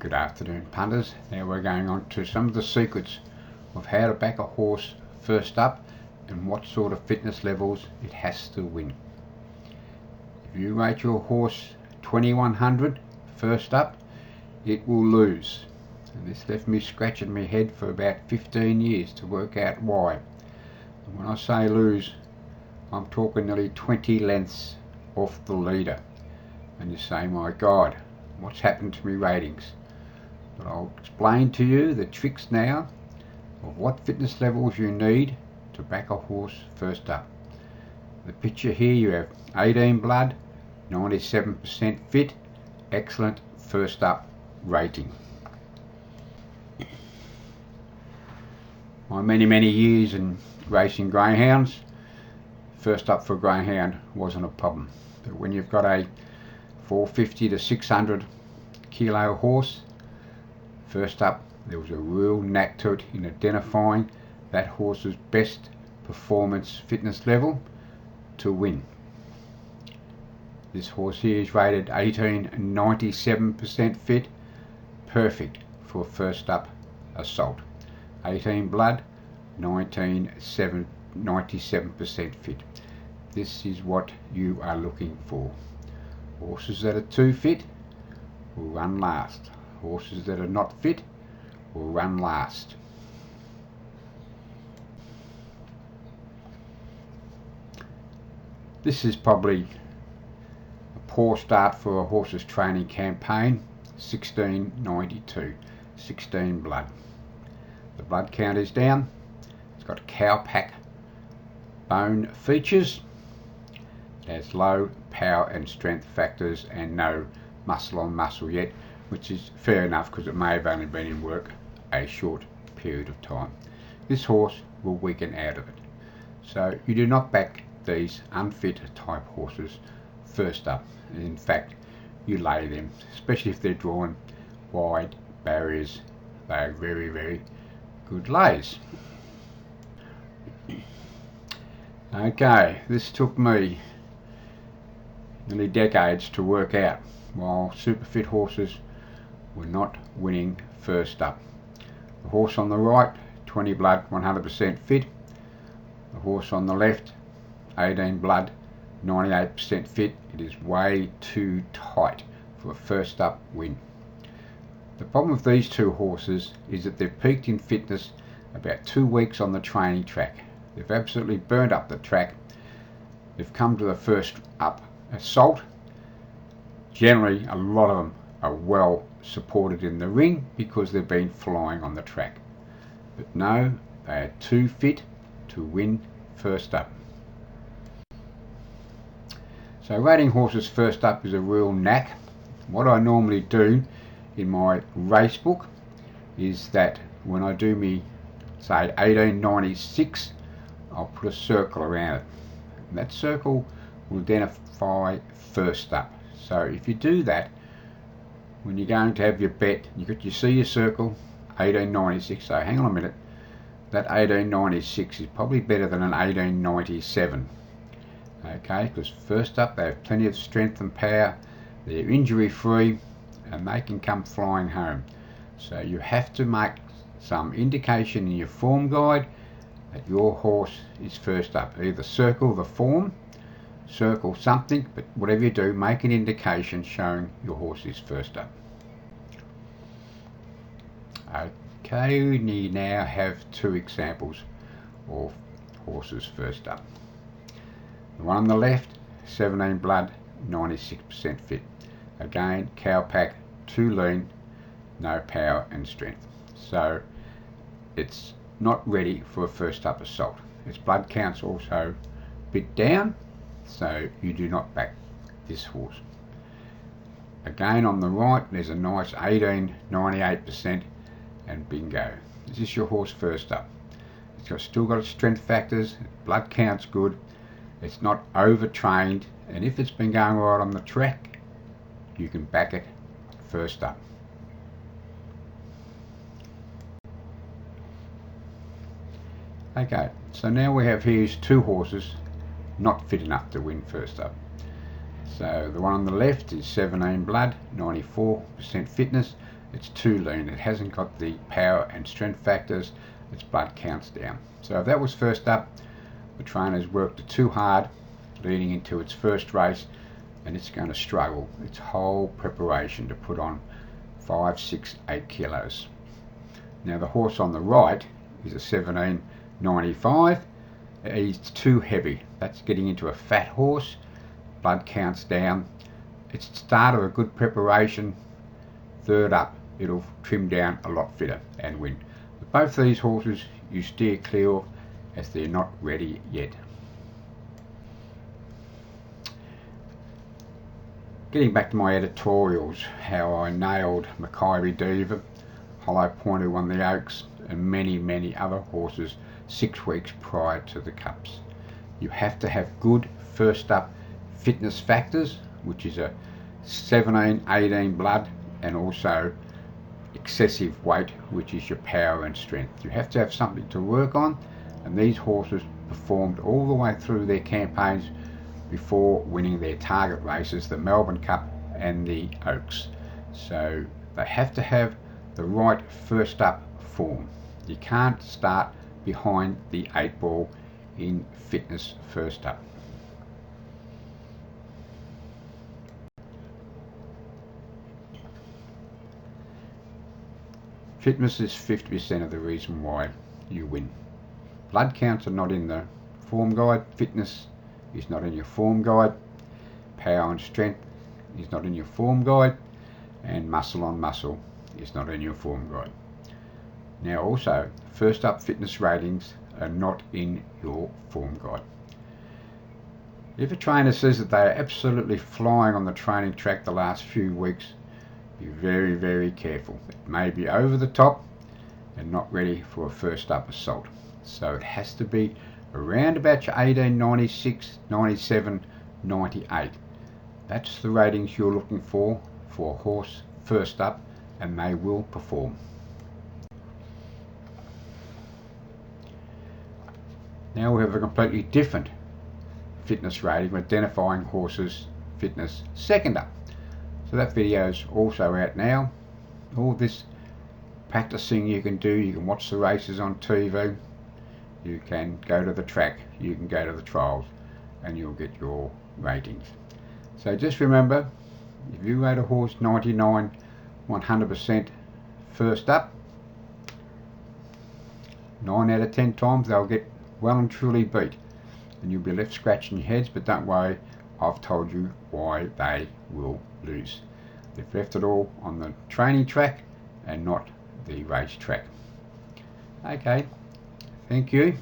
Good afternoon, punters. Now we're going on to some of the secrets of how to back a horse first up and what sort of fitness levels it has to win. If you rate your horse 2100 first up, it will lose. And this left me scratching my head for about 15 years to work out why. And when I say lose, I'm talking nearly 20 lengths off the leader. And you say, my God, what's happened to my ratings? But I'll explain to you the tricks now of what fitness levels you need to back a horse first up. The picture here, you have 18 blood, 97% fit, excellent first up rating. My many years in racing greyhounds, first up for a greyhound wasn't a problem. But when you've got a 450 to 600 kilo horse, first up, there was a real knack to it in identifying that horse's best performance fitness level to win. This horse here is rated 18 and 97% fit, perfect for first up assault. 18 blood, 97% fit. This is what you are looking for. Horses that are too fit will run last. Horses that are not fit will run last. This is probably a poor start for a horse's training campaign. 1692, 16 blood. The blood count is down. It's got cowpack bone features. It has low power and strength factors and no muscle on muscle yet, which is fair enough because it may have only been in work a short period of time. This horse will weaken out of it. So you do not back these unfit type horses first up. In fact, you lay them, especially if they're drawn wide barriers. They are very good lays. Okay, this took me nearly decades to work out, while super fit horses were not winning first up. The horse on the right, 20 blood, 100% fit. The horse on the left, 18 blood, 98% fit. It is way too tight for a first up win. The problem with these two horses is that they've peaked in fitness about 2 weeks on the training track. They've absolutely burned up the track. They've come to the first up assault. Generally, a lot of them are well supported in the ring because they've been flying on the track. But no, they are too fit to win first up. So rating horses first up is a real knack. What I normally do in my race book is that when I do me, say, 1896, I'll put a circle around it. And that circle will identify first up. So if you do that, when you're going to have your bet, you see your circle, 1896, so hang on a minute, that 1896 is probably better than an 1897. Okay, because first up they have plenty of strength and power, they're injury free, and they can come flying home. So you have to make some indication in your form guide that your horse is first up. Either circle the form, circle something, but whatever you do, make an indication showing your horse is first up. Okay, we now have two examples of horses first up. The one on the left, 17 blood, 96% fit. Again, cowpack, too lean, no power and strength. So it's not ready for a first up assault. Its blood count's also a bit down, so you do not back this horse. Again, on the right, there's a nice 18, 98%, and bingo. This is your horse first up. It's still got its strength factors, blood count's good, it's not overtrained, and if it's been going right on the track, you can back it first up. Okay, so now we have here's two horses not fit enough to win first up. So the one on the left is 17 blood, 94% fitness, it's too lean. It hasn't got the power and strength factors. Its blood counts down. So if that was first up, the trainer's worked it too hard leading into its first race, and it's going to struggle its whole preparation to put on 5, 6, 8 kilos. Now the horse on the right is a 1795. He's too heavy. That's getting into a fat horse. Blood counts down. It's the start of a good preparation. Third up, it'll trim down a lot fitter and win. But both these horses you steer clear of, as they're not ready yet. Getting back to my editorials, how I nailed Mackay Diva, Hollow Pointer won the Oaks, and many other horses 6 weeks prior to the Cups. You have to have good first up fitness factors, which is a 17, 18 blood, and also excessive weight, which is your power and strength. You have to have something to work on, and these horses performed all the way through their campaigns before winning their target races, the Melbourne Cup and the Oaks. So they have to have the right first up form. You can't start behind the 8 ball in fitness first up. Fitness is 50% of the reason why you win. Blood counts are not in the form guide. Fitness is not in your form guide. Power and strength is not in your form guide. And muscle on muscle is not in your form guide. Now also, first up fitness ratings are not in your form guide. If a trainer says that they are absolutely flying on the training track the last few weeks, be very careful. It may be over the top and not ready for a first up assault. So it has to be around about your 18, 96, 97, 98. That's the ratings you're looking for a horse first up, and they will perform. Now we have a completely different fitness rating, identifying horses fitness second up. So that video is also out now. All this practicing you can do. You can watch the races on TV, you can go to the track, you can go to the trials, and you'll get your ratings. So just remember, if you rate a horse 99, 100% first up, 9 out of 10 times they'll get well and truly beat, and you'll be left scratching your heads. But don't worry, I've told you why they will lose. They've left it all on the training track and not the race track. Okay, thank you.